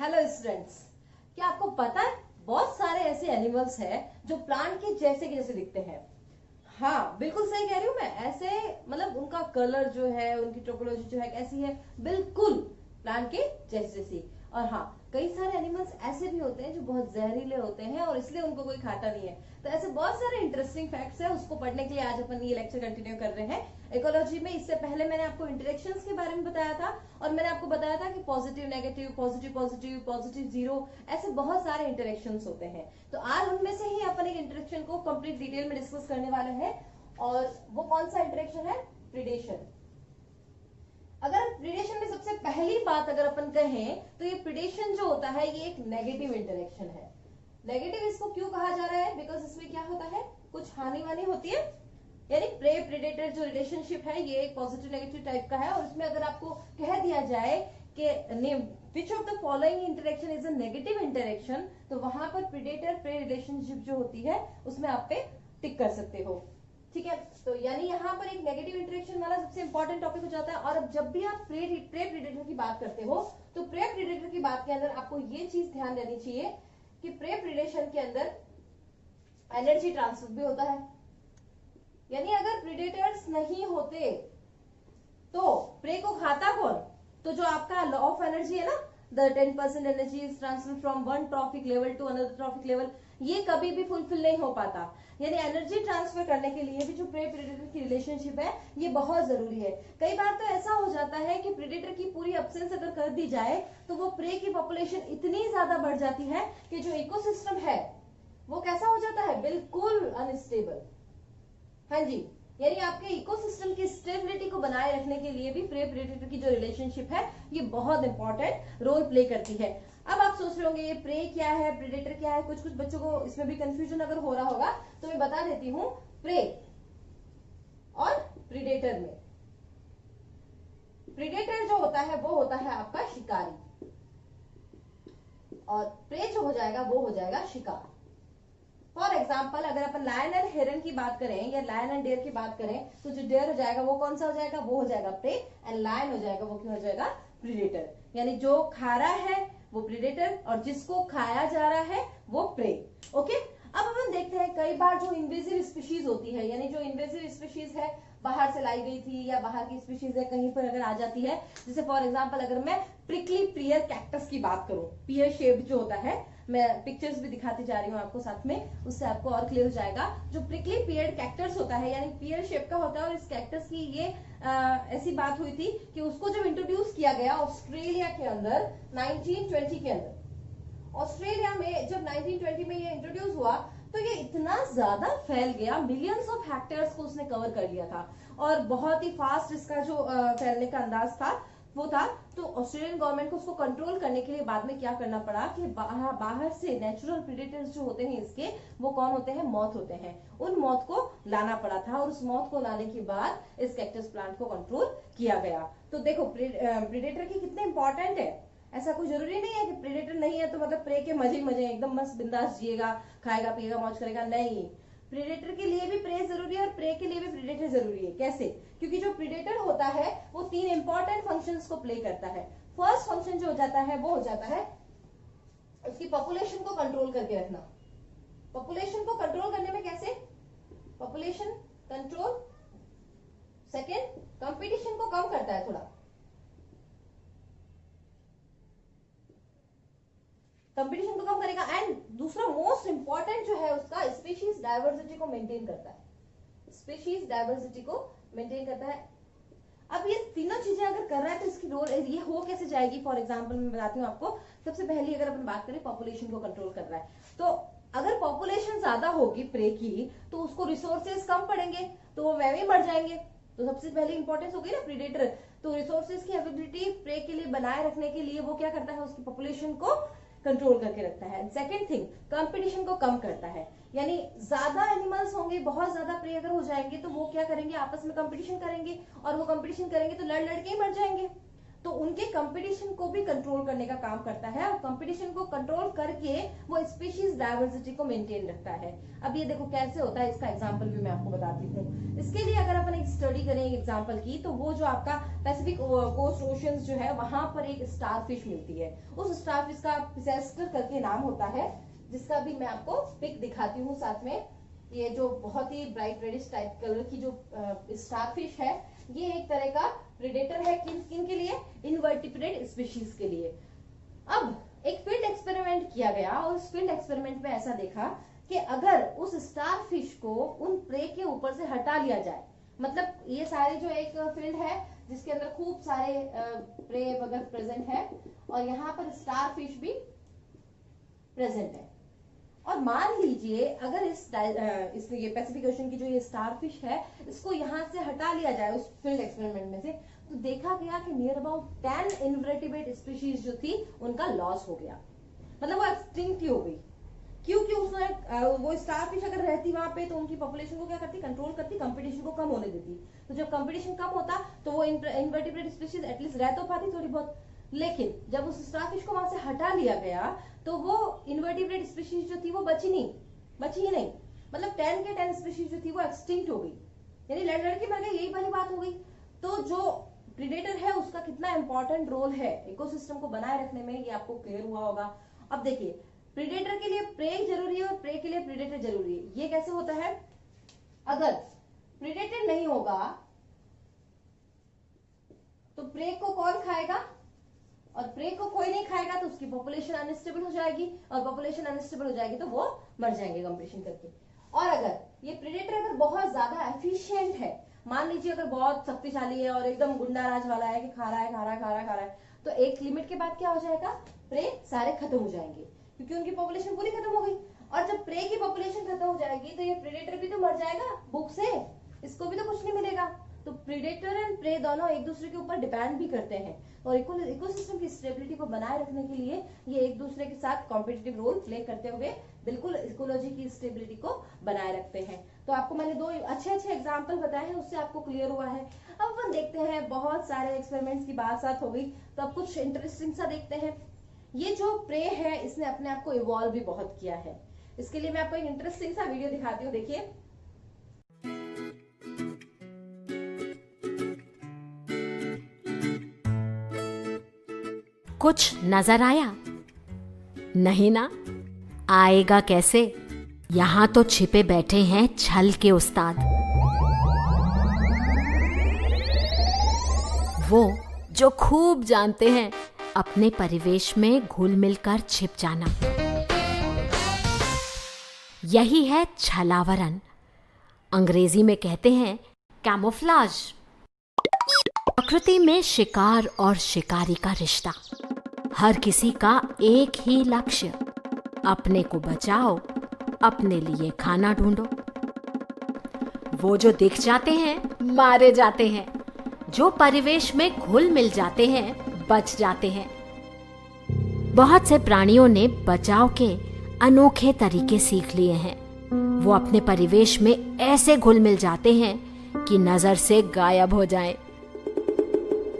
Hello students, क्या आपको पता है बहुत सारे ऐसे एनिमल्स हैं जो प्लांट के जैसे दिखते हैं। हाँ, बिल्कुल सही कह रही हूँ मैं। ऐसे मतलब उनका कलर जो है, उनकी टोपोलॉजी जो है कैसी है, बिल्कुल प्लांट के जैसी। और हाँ, कई सारे एनिमल्स ऐसे भी होते हैं जो बहुत जहरीले होते हैं और इसलिए उनको कोई खाता नहीं है। तो ऐसे बहुत सारे इंटरेस्टिंग फैक्ट्स है, उसको पढ़ने के लिए आज अपन ये लेक्चर कंटिन्यू कर रहे हैं इकोलॉजी में। इससे पहले मैंने आपको इंटरेक्शंस के बारे में बताया था और मैंने आपको बताया था कि positive negative, positive positive, positive zero, ऐसे बहुत सारे इंटरेक्शंस होते हैं। तो आज उनमें से ही अपन एक इंटरेक्शन को कंप्लीट डिटेल में डिस्कस करने वाले हैं। और वो कौन सा इंटरेक्शन है? प्रीडेशन। अगर प्रीडेशन में सबसे पहली बात अगर अपन कहें तो ये प्रीडेशन जो होता है ये एक नेगेटिव इंटरेक्शन है। नेगेटिव इसको क्यों कहा जा रहा है? बिकॉज इसमें क्या होता है, कुछ हानि वानी होती है। यानी प्रे प्रेडेटर जो रिलेशनशिप है ये एक पॉजिटिव नेगेटिव टाइप का है। और इसमें अगर आपको कह दिया जाए कि which of the following interaction is a negative interaction, तो वहां पर प्रेडेटर प्रे रिलेशनशिप जो होती है उसमें आप पे टिक कर सकते हो। ठीक है, तो यानी यहाँ पर एक नेगेटिव इंटरेक्शन वाला सबसे इंपॉर्टेंट टॉपिक हो जाता है। और अब जब भी आप प्रे प्रेडेटर की बात करते हो तो प्रे प्रेडेटर की बात के अंदर आपको ये चीज ध्यान देनी चाहिए कि प्रे प्रेडेशन के अंदर एनर्जी ट्रांसफर भी होता है। यानी अगर प्रेडेटर्स नहीं होते तो प्रे को खाता कौन? तो जो आपका लॉ ऑफ एनर्जी है ना, the 10% energy is transfer from one trophic level to another trophic level, ये कभी भी फुलफिल नहीं हो पाता। यानी एनर्जी ट्रांसफर करने के लिए भी जो प्रे प्रेडेटर की रिलेशनशिप है ये बहुत जरूरी है। कई बार तो ऐसा हो जाता है कि प्रेडेटर की पूरी एब्सेंस अगर कर दी जाए तो वो प्रे की पॉपुलेशन इतनी ज्यादा बढ़ जाती है कि जो इकोसिस्टम है वो कैसा हो जाता है, बिल्कुल अनस्टेबल। हाँ जी, यानी आपके इकोसिस्टम की स्टेबिलिटी को बनाए रखने के लिए भी प्रे प्रेडेटर की जो रिलेशनशिप है ये बहुत इंपॉर्टेंट रोल प्ले करती है। अब आप सोच रहे होंगे ये प्रे क्या है, प्रेडेटर क्या है। कुछ बच्चों को इसमें भी कंफ्यूजन अगर हो रहा होगा तो मैं बता देती हूँ। प्रे और प्रेडेटर में प्रेडेटर जो होता है वो होता है आपका शिकारी और प्रे जो हो जाएगा वो हो जाएगा शिकार। फॉर एग्जाम्पल अगर अपन लायन एंड हेरन की बात करें या लायन एंड डेयर की बात करें तो जो डेयर हो जाएगा वो कौन सा हो जाएगा, वो हो जाएगा प्रे। एंड लायन हो जाएगा वो क्यों हो जाएगा, प्रीडेटर। यानी जो खा रहा है वो प्रीडेटर और जिसको खाया जा रहा है वो प्रे। ओके, अब अपन देखते हैं कई बार जो इन्वेजिव स्पीशीज होती है, यानी जो इन्वेजिव स्पीशीज है बाहर से लाई गई थी या बाहर की स्पीशीज है कहीं पर अगर आ जाती है, जैसे फॉर एग्जाम्पल अगर मैं प्रिकली पियर कैक्टस की बात करूं, पियर शेप जो होता है, मैं पिक्चर्स भी दिखाती जा रही हूँ आपको साथ में, उससे आपको और क्लियर हो जाएगा। जो प्रिकली पियर्ड कैक्टस होता है यानी पियर शेप का होता है और इस कैक्टस की ये ऐसी बात हुई थी कि उसको जब इंट्रोड्यूस किया गया ऑस्ट्रेलिया के अंदर 1920 के अंदर, ऑस्ट्रेलिया में जब 1920 में ये इंट्रोड्यूस हुआ तो ये इतना ज्यादा फैल गया, मिलियंस ऑफ हेक्टेयर्स को उसने कवर कर लिया था और बहुत ही फास्ट इसका जो फैलने का अंदाज था वो था। तो ऑस्ट्रेलियन गवर्नमेंट को उसको कंट्रोल करने के लिए बाद में क्या करना पड़ा कि बाहर से नेचुरल प्रेडेटर्स जो होते हैं इसके, वो कौन होते हैं, मॉथ होते हैं, उन मॉथ को लाना पड़ा था और उस मॉथ को लाने के बाद इस कैक्टस प्लांट को कंट्रोल किया गया। तो देखो प्रेडेटर की कितने इंपॉर्टेंट है। ऐसा कोई जरूरी नहीं है कि प्रेडेटर नहीं है तो मतलब प्रे के मजे मजे एकदम मस्त बिंदास जिएगा, खाएगा पिएगा मौज करेगा। नहीं, प्रेडेटर के लिए भी प्रे जरूरी है और प्रे के लिए भी प्रेडेटर जरूरी है। कैसे? क्योंकि जो प्रेडेटर होता है वो तीन इंपॉर्टेंट फंक्शंस को प्ले करता है। फर्स्ट फंक्शन जो हो जाता है वो हो जाता है उसकी पॉपुलेशन को कंट्रोल करके रखना। पॉपुलेशन को कंट्रोल करने में कैसे? Population control. सेकेंड, कंपटीशन को कम करता है थोड़ा, कंपटीशन को कम करेगा। एंड दूसरा मोस्ट इंपॉर्टेंट जो है उसका स्पीशीज डायवर्सिटी को मेंटेन करता है, स्पीशीज डायवर्सिटी को मेंटेन करता है। अब ये तीनों चीजें अगर कर रहा है तो इसकी रोल ये हो कैसे जाएगी? फॉर एग्जांपल मैं बताती हूँ आपको। सबसे पहली अगर अपन बात करें पॉपुलेशन को कंट्रोल कर रहा है, तो अगर पॉपुलेशन ज्यादा होगी प्रे की तो उसको रिसोर्सेज कम पड़ेंगे तो वो वह भी मर जाएंगे। तो सबसे पहली इंपॉर्टेंस होगी ना प्रेडेटर, तो रिसोर्सेज की एबिलिटी प्रे के लिए बनाए रखने के लिए वो क्या करता है, उसकी पॉपुलेशन को कंट्रोल करके रखता है। सेकंड थिंग, कंपटीशन को कम करता है। यानी ज्यादा एनिमल्स होंगे, बहुत ज्यादा प्रे अगर हो जाएंगे तो वो क्या करेंगे, आपस में कंपटीशन करेंगे और वो कंपटीशन करेंगे तो लड़ लड़ के ही मर जाएंगे। तो उनके कंपटीशन को भी कंट्रोल करने का काम करता है और कंपटीशन को कंट्रोल करके वो स्पीशीज डाइवर्सिटी को मेंटेन रखता है। अब ये देखो कैसे होता है, इसका एग्जांपल भी मैं आपको बताती हूँ। इसके लिए अगर अपन एक स्टडी करें एग्जांपल की, तो वो जो आपका पैसिफिक कोस्ट ओशंस जो है वहां पर एक स्टारफिश मिलती है। उस स्टारफिश का पिसेस्टर करके नाम होता है, जिसका भी मैं आपको पिक दिखाती हूँ साथ में। ये जो बहुत ही ब्राइट रेडिश टाइप कलर की जो स्टारफिश है, ये एक तरह का प्रेडेटर है किन के लिए, इनवर्टिब्रेट स्पीशीज के लिए। अब एक फील्ड एक्सपेरिमेंट किया गया और उस फील्ड एक्सपेरिमेंट में ऐसा देखा कि अगर उस स्टारफिश को उन प्रे के ऊपर से हटा लिया जाए, मतलब ये सारे जो एक फील्ड है जिसके अंदर खूब सारे प्रे वगैरह प्रेजेंट है और यहाँ पर स्टारफिश भी प्रेजेंट है, और मान लीजिए अगर इस ये पैसिफिक ओशन की जो ये स्टारफिश है इसको यहाँ से हटा लिया जाए उस फील्ड एक्सपेरिमेंट में से, तो देखा गया कि नियर अबाउट 10 इनवर्टिब्रेट स्पीशीज जो थी उनका लॉस हो गया, मतलब वो एक्सटिंक्ट ही हो गई। क्योंकि उसमें वो स्टारफिश अगर रहती वहां पे तो उनकी पॉपुलेशन को क्या करती, कंट्रोल करती, कंपटीशन को कम होने देती। तो जब कंपटीशन कम होता तो वो इनवर्टिब्रेट स्पीशीज एटलीस्ट रह तो पाती थोड़ी बहुत, लेकिन जब उस स्टारफिश को वहां से हटा लिया गया तो वो इनवर्टिब्रेट स्पीशीज जो थी वो बची ही नहीं, मतलब 10 के 10 स्पीशीज जो थी वो एक्सटिंक्ट हो गई, यानी लड़के मर गए, यही वाली बात हो गई। तो जो प्रीडेटर है उसका कितना इंपॉर्टेंट रोल है इकोसिस्टम को बनाए रखने में, ये आपको क्लियर हुआ होगा। अब देखिए, प्रीडेटर के लिए प्रे जरूरी है और प्रे के लिए प्रीडेटर जरूरी है। ये कैसे होता है, अगर प्रीडेटर नहीं होगा तो प्रे को कौन खाएगा, और प्रे को कोई नहीं खाएगा तो उसकी पॉपुलेशन अनस्टेबल हो जाएगी, और पॉपुलेशन अनस्टेबल हो जाएगी तो वो मर जाएंगे कंपटीशन करके। और अगर ये प्रेडेटर अगर बहुत ज्यादा एफिशिएंट है, मान लीजिए अगर बहुत शक्तिशाली है और एकदम गुंडा राज वाला है कि खा रहा है, तो एक लिमिट के बाद क्या हो जाएगा, प्रे सारे खत्म हो जाएंगे क्योंकि उनकी पॉपुलेशन पूरी खत्म हो गई। और जब प्रे की पॉपुलेशन खत्म हो जाएगी तो ये प्रेडेटर भी तो मर जाएगा भूख से, इसको भी तो कुछ नहीं मिलेगा। तो प्रेडेटर एंड प्रे दोनों एक दूसरे के ऊपर डिपेंड भी करते हैं, और इकोसिस्टम की स्टेबिलिटी को बनाए रखने के लिए ये एक दूसरे के साथ कॉम्पिटिटिव रोल प्ले करते हुए बिल्कुल इकोलॉजी की स्टेबिलिटी को बनाए रखते हैं। तो आपको मैंने 2 अच्छे एग्जाम्पल बताए हैं, उससे आपको क्लियर हुआ है। अब अपन देखते हैं, बहुत सारे एक्सपेरिमेंट्स की बात हो गई, तो अब कुछ इंटरेस्टिंग सा देखते हैं। ये जो प्रे है इसने अपने आप को इवॉल्व भी बहुत किया है। इसके लिए मैं आपको एक इंटरेस्टिंग सा वीडियो दिखाती हूँ, देखिए। कुछ नजर आया? नहीं ना, आएगा कैसे? यहां तो छिपे बैठे हैं छल के उस्ताद, वो जो खूब जानते हैं अपने परिवेश में घुल मिलकर छिप जाना। यही है छलावरण, अंग्रेजी में कहते हैं कैमोफ्लाज। प्रकृति में शिकार और शिकारी का रिश्ता, हर किसी का एक ही लक्ष्य, अपने को बचाओ, अपने लिए खाना ढूंढो। वो जो दिख जाते हैं मारे जाते हैं, जो परिवेश में घुल मिल जाते हैं बच जाते हैं। बहुत से प्राणियों ने बचाव के अनोखे तरीके सीख लिए हैं। वो अपने परिवेश में ऐसे घुल मिल जाते हैं कि नजर से गायब हो जाएं।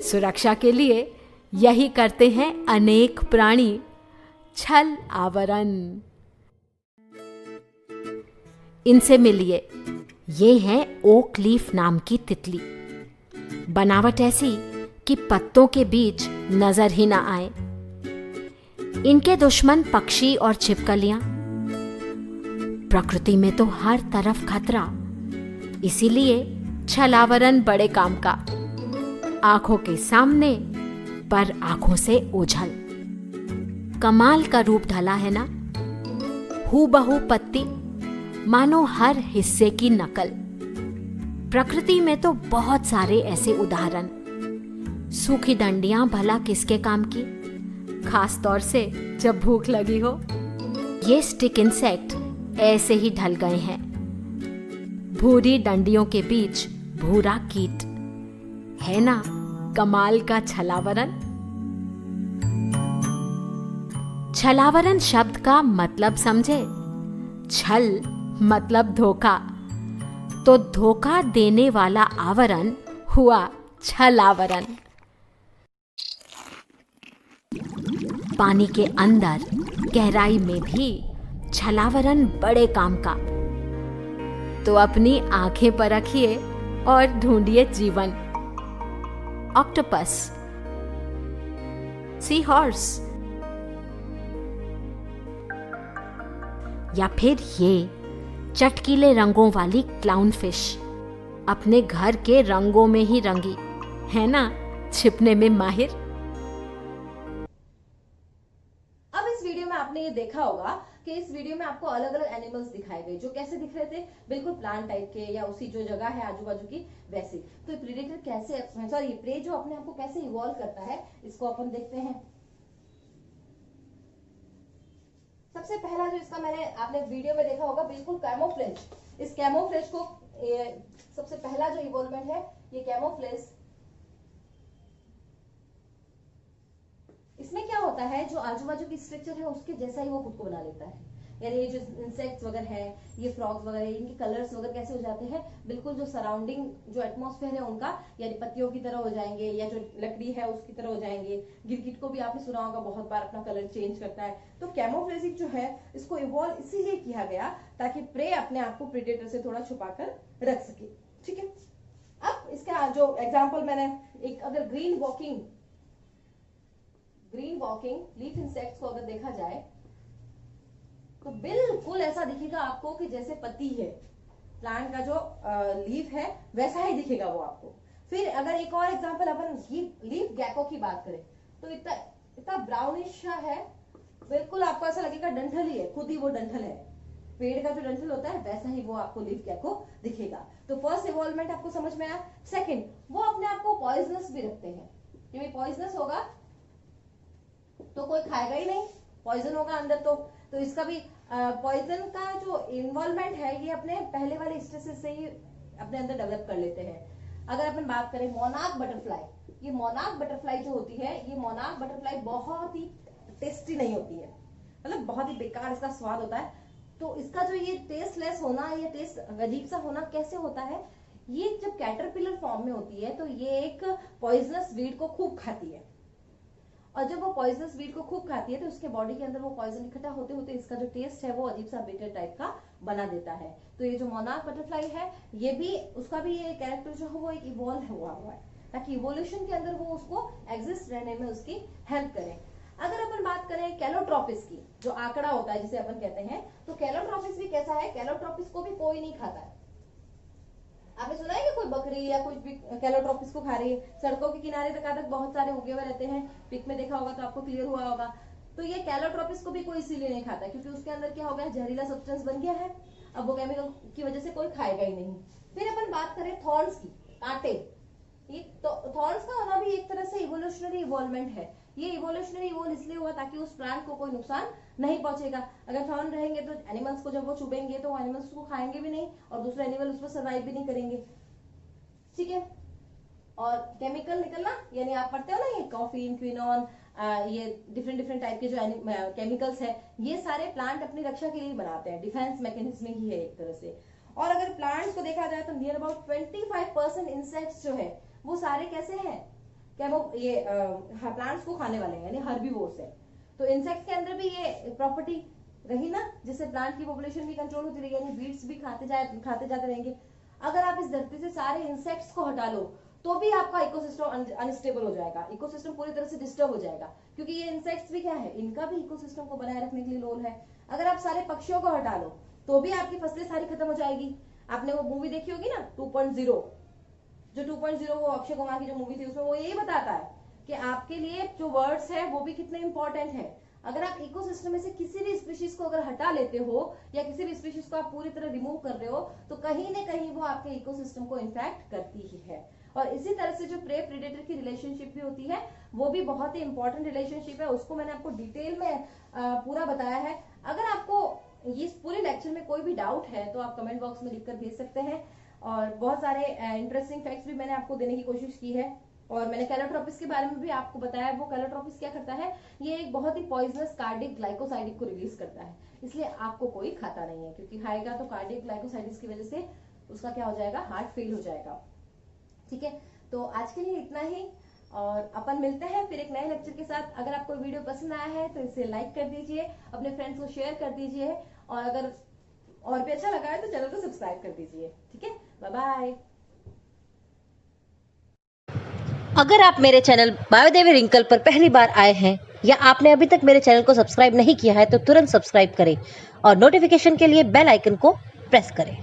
सुरक्षा के लिए यही करते हैं अनेक प्राणी, छल आवरण। इनसे मिलिए, ये है ओक लीफ नाम की तितली। बनावट ऐसी कि पत्तों के बीच नजर ही ना आए। इनके दुश्मन पक्षी और छिपकलियां। प्रकृति में तो हर तरफ खतरा, इसीलिए छलावरण बड़े काम का। आंखों के सामने पर आंखों से ओझल। कमाल का रूप ढला है ना, हूबहू पत्ती, मानो हर हिस्से की नकल। प्रकृति में तो बहुत सारे ऐसे उदाहरण। सूखी डंडियां भला किसके काम की, खास तौर से जब भूख लगी हो। ये स्टिक इंसेक्ट ऐसे ही ढल गए हैं। भूरी डंडियों के बीच भूरा कीट, है ना कमाल का छलावरण। छलावरण शब्द का मतलब समझे? छल मतलब धोखा, तो धोखा देने वाला आवरण हुआ छलावरण। पानी के अंदर गहराई में भी छलावरन बड़े काम का। तो अपनी आंखें पर रखिए और ढूंढिए जीवन। ऑक्टोपस, सी हॉर्स, या फिर ये चटकीले रंगों वाली क्लाउन फिश, अपने घर के रंगों में ही रंगी, है ना, छिपने में माहिर। अब इस वीडियो में आपने ये देखा होगा कि इस वीडियो में आपको अलग अलग एनिमल्स दिखाए गए, जो कैसे दिख रहे थे, बिल्कुल प्लांट टाइप के या उसी जो जगह है आजू बाजू की वैसी। तो प्रेडेटर कैसे, सॉरी प्रे जो अपने आप को कैसे इवॉल्व करता है, इसको अपन देखते हैं। सबसे पहला जो इसका आपने वीडियो में देखा होगा, बिल्कुल कैमोफ्लेज। इस कैमोफ्लेज को सबसे पहला जो इवॉल्वमेंट है ये कैमोफ्लेज। इसमें क्या होता है, जो आजू बाजू की स्ट्रक्चर है उसके जैसा ही वो खुद को बना लेता है। यानी ये जो इंसेक्ट्स वगैरह है, ये फ्रॉग्स वगैरह, इनके कलर्स वगैरह कैसे हो जाते हैं, बिल्कुल जो सराउंडिंग जो एटमॉस्फेयर है उनका, यानी पत्तियों की तरह हो जाएंगे, या जो लकड़ी है उसकी तरह हो जाएंगे। गिरगिट को भी आपने सुना होगा, बहुत बार अपना कलर चेंज करता है। तो कैमोफ्लेजिंग जो है इसको इवॉल्व इसीलिए किया गया ताकि प्रे अपने आप को प्रेडेटर से थोड़ा छुपा कर रख सके। ठीक है, अब इसका जो एग्जाम्पल मैंने एक, अगर ग्रीन वॉकिंग लीफ इंसेक्ट्स को अगर देखा जाए तो बिल्कुल ऐसा दिखेगा आपको कि जैसे पत्ती है, प्लांट का जो लीफ है वैसा ही दिखेगा वो आपको। फिर अगर एक और एग्जांपल अपन लीफ गैको की बात करें तो इतना इतना ब्राउनिश है, बिल्कुल आपको ऐसा लगेगा डंठल ही है, खुद ही वो डंठल है, पेड़ का जो डंठल होता है वैसा ही वो आपको लीफ गैको दिखेगा। तो फर्स्ट इवॉल्वमेंट आपको समझ में आया। सेकंड, वो अपने आप को पॉइजनस भी रखते हैं, क्योंकि पॉइजनस होगा तो कोई खाएगा ही नहीं, पॉइजन होगा अंदर। तो इसका भी पॉइजन का जो इन्वॉल्वमेंट है ये अपने पहले वाले स्टेजेस से ही अपने अंदर डेवलप कर लेते हैं। अगर अपन बात करें मोनार्क बटरफ्लाई, ये मोनार्क बटरफ्लाई जो होती है, ये मोनार्क बटरफ्लाई बहुत ही टेस्टी नहीं होती है, मतलब बहुत ही बेकार इसका स्वाद होता है। तो इसका जो ये टेस्टलेस होना, ये टेस्ट अजीब सा होना कैसे होता है, ये जब कैटरपिलर फॉर्म में होती है तो ये एक पॉइजनस वीड को खूब खाती है, और जब वो पॉइजनस वीड को खूब खाती है तो उसके बॉडी के अंदर वो पॉइजन इकट्ठा होते होते इसका जो टेस्ट है वो अजीब सा बिटर टाइप का बना देता है। तो ये जो मोनार्क बटरफ्लाई है, ये भी उसका भी ये कैरेक्टर जो है वो एक इवॉल्व हुआ है ताकि इवोल्यूशन के अंदर वो उसको एग्जिस्ट रहने में उसकी हेल्प करे। अगर अपन बात करें कैलोट्रोपिस की, जो आंकड़ा होता है जिसे अपन कहते हैं, तो कैलोट्रोपिस भी कैसा है, कैलोट्रोपिस को भी कोई नहीं खाता है। आपने सुना है कि कोई बकरी या कुछ भी कैलोट्रोपिस को खा रही है, सड़कों के किनारे तक बहुत सारे उगे हुए रहते हैं, पिक में देखा होगा तो आपको क्लियर हुआ होगा। तो ये कैलोट्रोपिस को भी कोई इसीलिए नहीं खाता क्योंकि उसके अंदर क्या हो गया, जहरीला सब्सटेंस बन गया है, अब वो केमिकल की वजह से कोई खाएगा ही नहीं। फिर अपन बात करें थॉर्न्स की, कांटे, तो थॉर्न्स का होना भी एक तरह से इवोल्यूशनरी इवॉल्वमेंट है। ये इवोल्यूशनरी इवॉल्व इसलिए हुआ ताकि उस प्लांट को कोई नुकसान नहीं पहुंचेगा। अगर थॉर्न रहेंगे तो एनिमल्स को जब वो चुभेंगे तो एनिमल्स को खाएंगे भी नहीं और दूसरे एनिमल उस पर सर्वाइव भी नहीं करेंगे। ठीक है, और केमिकल निकलना, यानी आप पढ़ते हो ना ये कॉफीन, क्विनोन, ये डिफरेंट टाइप के जो केमिकल्स है, ये सारे प्लांट अपनी रक्षा के लिए बनाते हैं, डिफेंस मैकेनिज्म ही है एक तरह से। और अगर प्लांट्स को देखा जाए तो नियर अबाउट 25% इंसेक्ट्स जो है वो सारे कैसे हैं, क्या वो ये प्लांट्स को खाने वाले हैं, यानी हर्बीवोर्स है। तो इंसेक्ट्स के अंदर भी ये प्रॉपर्टी रही ना, जिससे प्लांट की पॉपुलेशन भी कंट्रोल होती रही, यानी वीड्स भी खाते जाते रहेंगे। अगर आप इस धरती से सारे इंसेक्ट्स को हटा लो तो भी आपका इकोसिस्टम अनस्टेबल हो जाएगा, इकोसिस्टम पूरी तरह से डिस्टर्ब हो जाएगा, क्योंकि ये इंसेक्ट्स भी क्या है, इनका भी इकोसिस्टम को बनाए रखने के लिए रोल है। अगर आप सारे पक्षियों को हटा लो तो भी आपकी फसलें सारी खत्म हो जाएगी। आपने वो मूवी देखी होगी ना 2.0, जो 2.0 वो अक्षय कुमार की जो मूवी थी, उसमें वो यही बताता है कि आपके लिए जो वर्ड्स है वो भी कितने इंपॉर्टेंट है। अगर आप इकोसिस्टम में से किसी भी स्पीशीज को अगर हटा लेते हो या किसी भी स्पीशीज को आप पूरी तरह रिमूव कर रहे हो तो कहीं ना कहीं वो आपके इकोसिस्टम को इन्फेक्ट करती ही है। और इसी तरह से जो प्रे प्रेडेटर की रिलेशनशिप भी होती है वो भी बहुत ही इंपॉर्टेंट रिलेशनशिप है, उसको मैंने आपको डिटेल में पूरा बताया है। अगर आपको इस पूरे लेक्चर में कोई भी डाउट है तो आप कमेंट बॉक्स में लिखकर भेज सकते हैं, और बहुत सारे इंटरेस्टिंग फैक्ट्स भी मैंने आपको देने की कोशिश की है। और मैंने कैलोट्रोपिस के बारे में भी आपको बताया, वो कैलोट्रोपिस क्या करता है, ये एक बहुत ही पॉइजनस कार्डिक ग्लाइकोसाइडिक को रिलीज करता है, इसलिए आपको कोई खाता नहीं है, क्योंकि खाएगा तो कार्डिक ग्लाइकोसाइडिस की वजह से उसका क्या हो जाएगा, हार्ट फेल हो जाएगा। ठीक है, तो आज के लिए इतना ही। और अपन मिलते हैं फिर एक नए लेक्चर के साथ। अगर आपको वीडियो पसंद आया है तो इसे लाइक कर दीजिए, अपने फ्रेंड्स को शेयर कर दीजिए, और अगर और भी अच्छा लगा है तो चैनल को सब्सक्राइब कर दीजिए। ठीक है, बाय बाय। अगर आप मेरे चैनल बायोदेवी रिंकल पर पहली बार आए हैं या आपने अभी तक मेरे चैनल को सब्सक्राइब नहीं किया है तो तुरंत सब्सक्राइब करें और नोटिफिकेशन के लिए बेल आइकन को प्रेस करें।